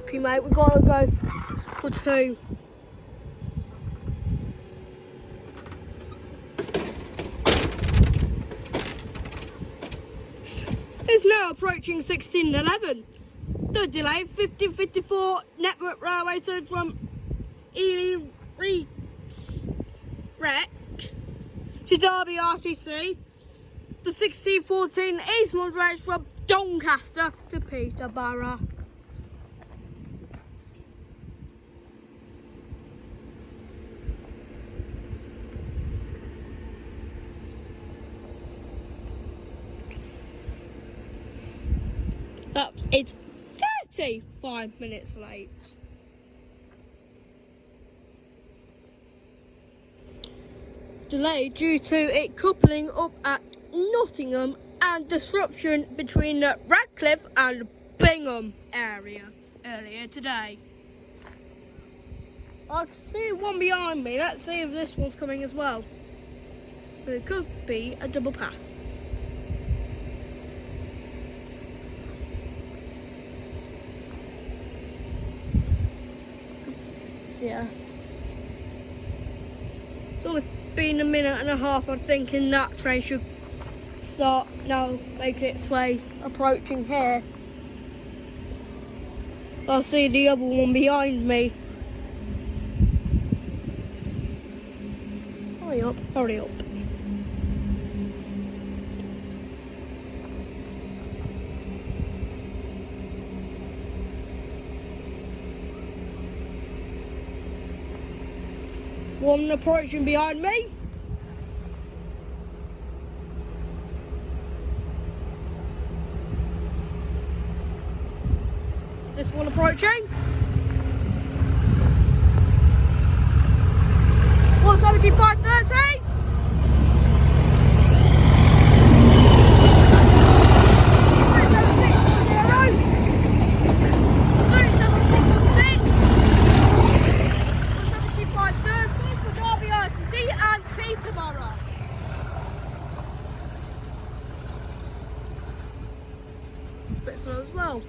lucky, mate. We've got to go for 2. It's now approaching 16:11. The delay 1554 Network Railway surge from Ely Wreck to Derby RTC. The 1614 Eastbourne range from Doncaster to Peterborough. It's 35 minutes late. Delay due to it coupling up at Nottingham and disruption between the Radcliffe and Bingham area earlier today. I can see one behind me. Let's see if this one's coming as well. It could be a double pass. Yeah. It's almost been a minute and a half. I'm thinking that train should start now, making its way approaching here. I see the other one behind me. Hurry up, hurry up. One approaching behind me. This one approaching. 175.30. Bit slow as well.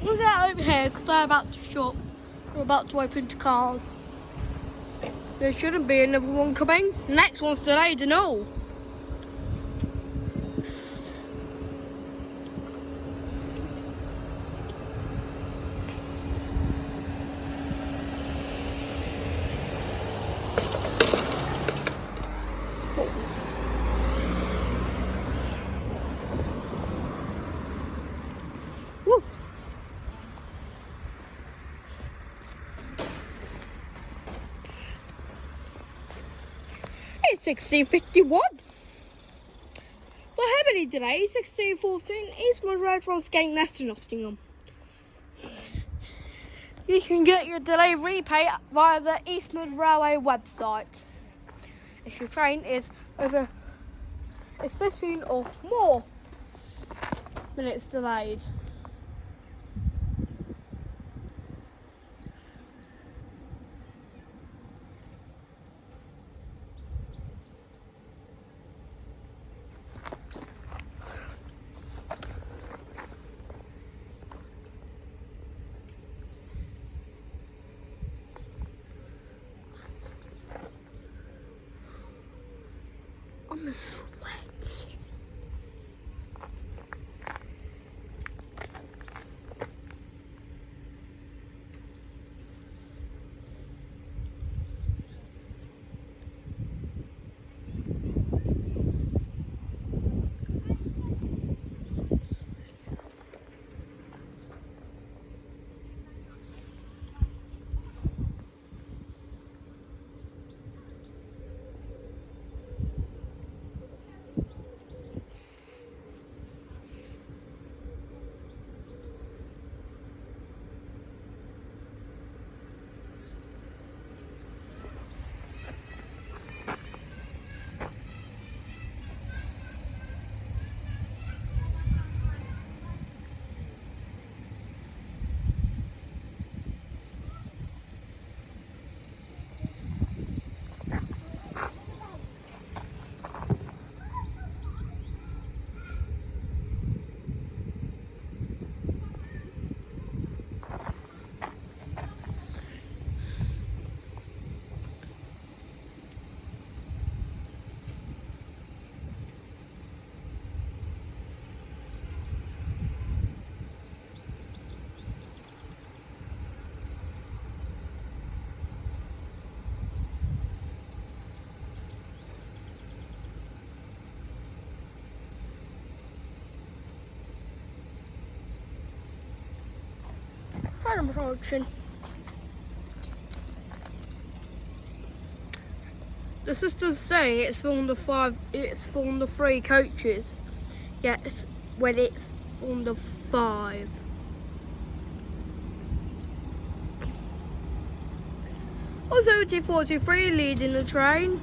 We'll get over here because they're about to shut. We're about to open to cars. There shouldn't be another one coming. The next one's delayed and all. It's 16:51. Well, how many delays? 16:14. Eastbourne Road runs getting less to Nottingham. You can get your delay repay via the Eastbourne Railway website. If your train is over 15 or more minutes delayed. I'm a sweat. train approaching. The system's saying it's from the 3 coaches. Yes, when it's from the 5. Also, 243 leading the train.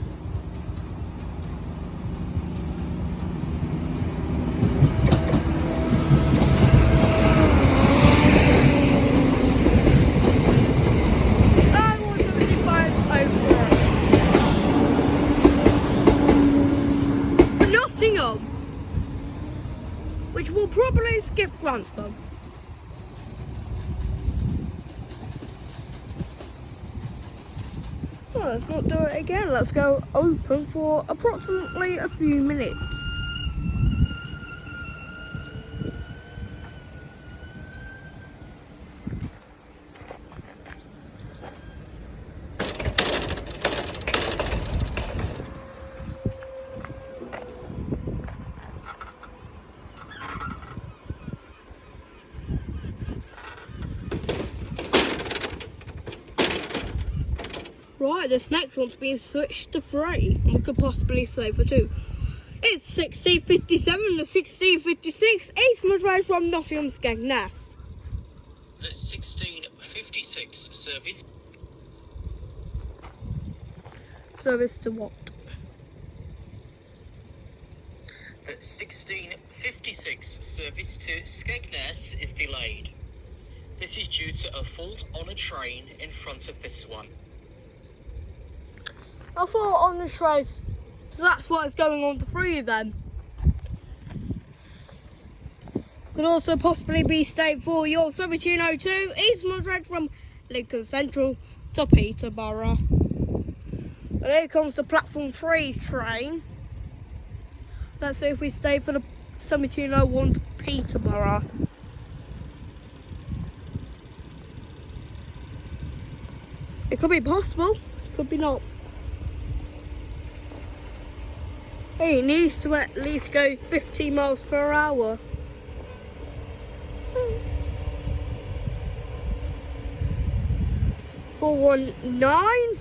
Which will probably skip Grantham. Well, let's not do it again. Let's go open for approximately a few minutes. Right, this next one's being switched to 3, and we could possibly save for 2. It's 1657 to 1656, Eastman Road from Nottingham Skegness. The 1656 service. Service to what? The 1656 service to Skegness is delayed. This is due to a fault on a train in front of this one. I thought on the trace, so that's what's going on to 3 then. Could also possibly be state for your 1702 Eastman Road from Lincoln Central to Peterborough. And here comes the platform 3 train. Let's see if we stay for the 1701 to Peterborough. It could be possible, could be not. It needs to at least go 50 miles per hour. 419.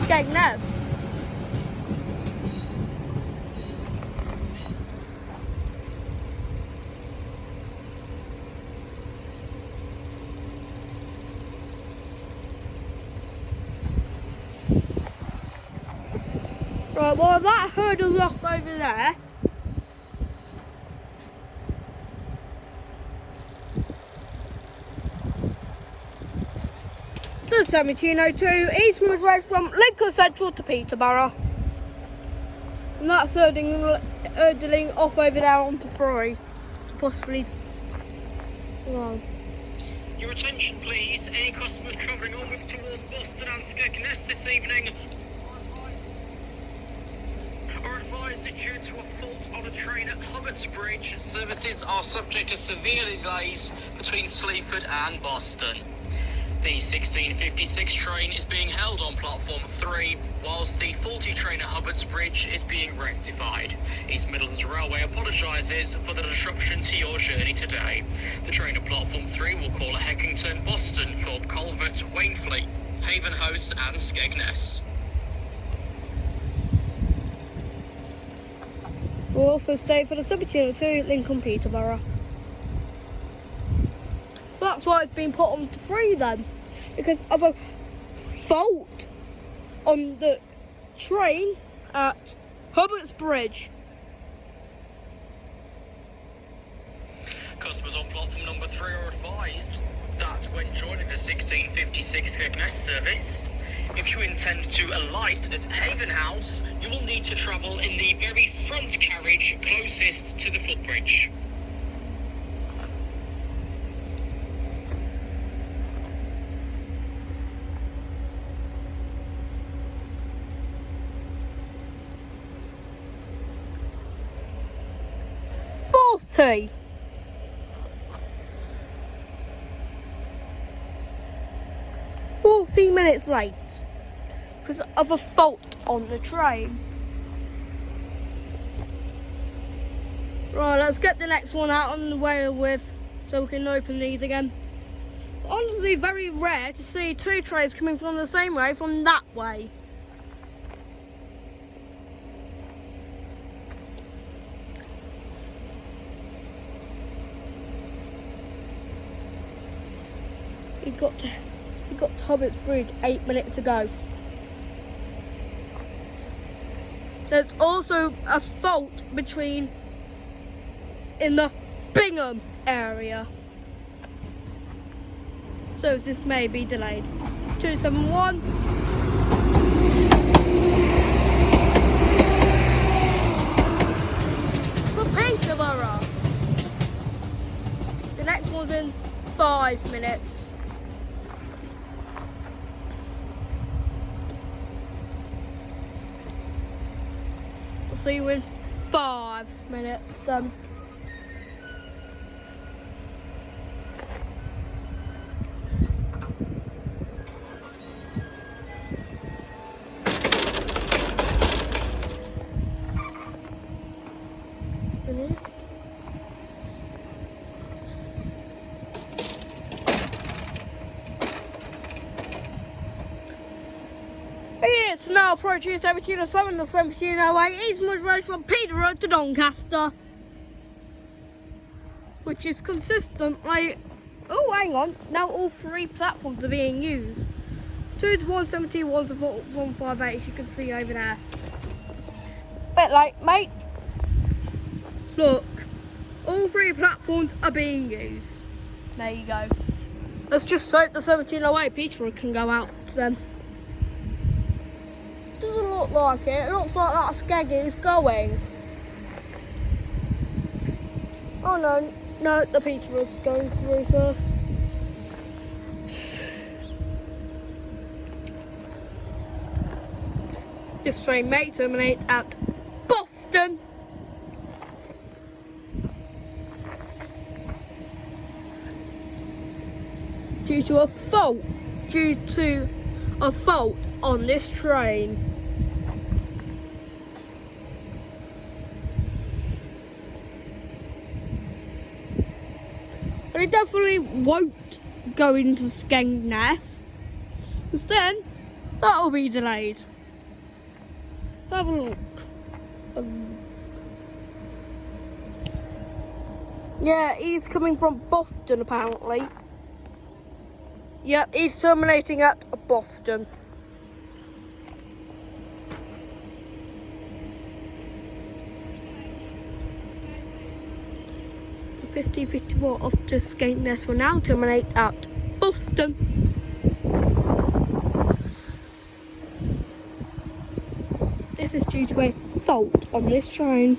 Skegness. Right, well that hurdle's off over there. The 1702 Eastman Road from Lincoln Central to Peterborough. And that's hurdling off over there onto 3. To possibly... Well. Your attention please, any customers travelling onwards towards Boston and Skegness this evening are advised that due to a fault on a train at Hubbards Bridge, services are subject to severe delays between Sleaford and Boston. The 1656 train is being held on platform 3, whilst the faulty train at Hubbards Bridge is being rectified. East Midlands Railway apologises for the disruption to your journey today. The train at platform 3 will call at Heckington, Boston, Thorpe Culvert, Wainfleet, Havenhouse and Skegness. We'll also stay for the 1702 Lincoln Peterborough. So that's why it's been put on to 3 then, because of a fault on the train at Hubbards Bridge. Customers on platform number 3 are advised that when joining the 1656 Skegness service, if you intend to alight at Haven House, you will need to travel in the very front carriage closest to the footbridge. 14 minutes late because of a fault on the train. Right, let's get the next one out on the way with so we can open these again. Honestly, very rare to see two trains coming from the same way from that way. He got to Hobbitt's Bridge 8 minutes ago. There's also a fault in the Bingham area. So this may be delayed. 271. For Peterborough. The next one's in 5 minutes. We'll see you in 5 minutes then. It's now approaching 1707 or 1708 Eastwood Road from Peterborough to Doncaster, which is consistently. Oh, hang on! Now all 3 platforms are being used. 2 to 170, 1 to 158. As you can see over there. Bit late, mate. Look, all 3 platforms are being used. There you go. Let's just hope the 1708 Peterborough can go out then. Doesn't look like it. It looks like that skeggy is going. Oh no, the Peterborough's going through first. This train may terminate at Boston. Due to a fault on this train. But it definitely won't go into Skegness, because then that'll be delayed. Have a look. Yeah, he's coming from Boston apparently. Yep, he's terminating at Boston. 50-54 off to Skegness will now terminate at Boston. This is due to a fault on this train.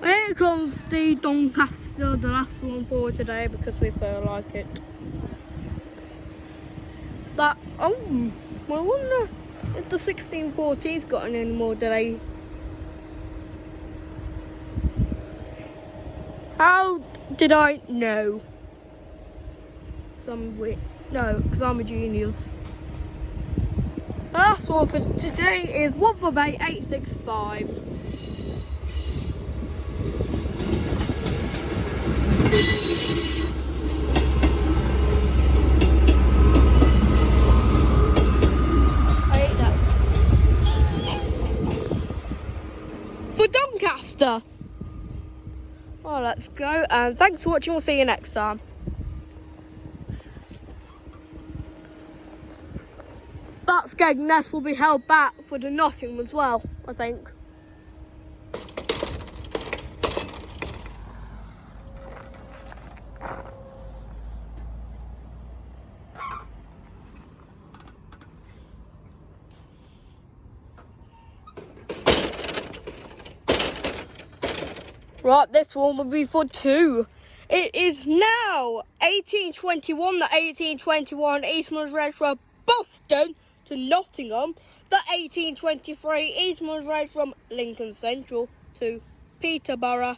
Here comes the Doncaster, the last one for today because we feel like it. I wonder if the 1614's gotten any more delay. How did I know? Because I'm a genius. The last one for today is 158-865. For Doncaster. Well, let's go, and thanks for watching. We'll see you next time. That Skegness will be held back for the Nottingham as well, I think. Right, this one will be for 2. It is now 1821, the 1821 Eastman's Road from Boston to Nottingham, the 1823 Eastman's Road from Lincoln Central to Peterborough.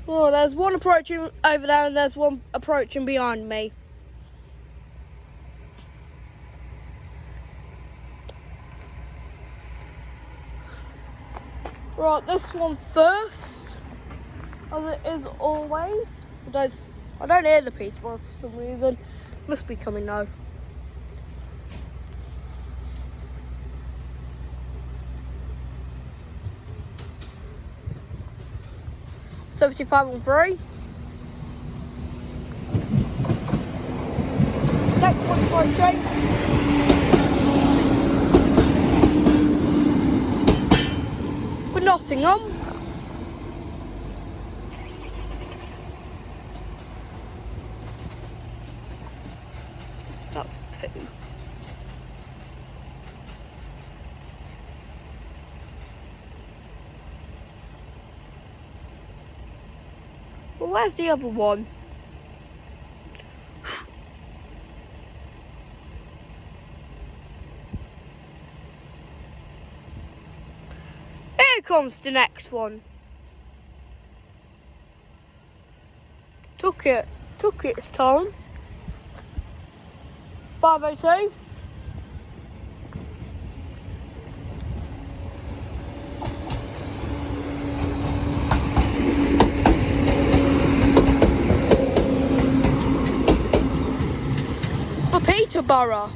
Oh, there's one approaching over there and there's one approaching behind me. Right, this one first, as it is always. I don't hear the Peterborough for some reason. Must be coming now. $75 on 3. Next one's for Jake. For Nottingham. That's poo. Well, where's the other one? Here comes the next one. Took its time. 502. For Peterborough.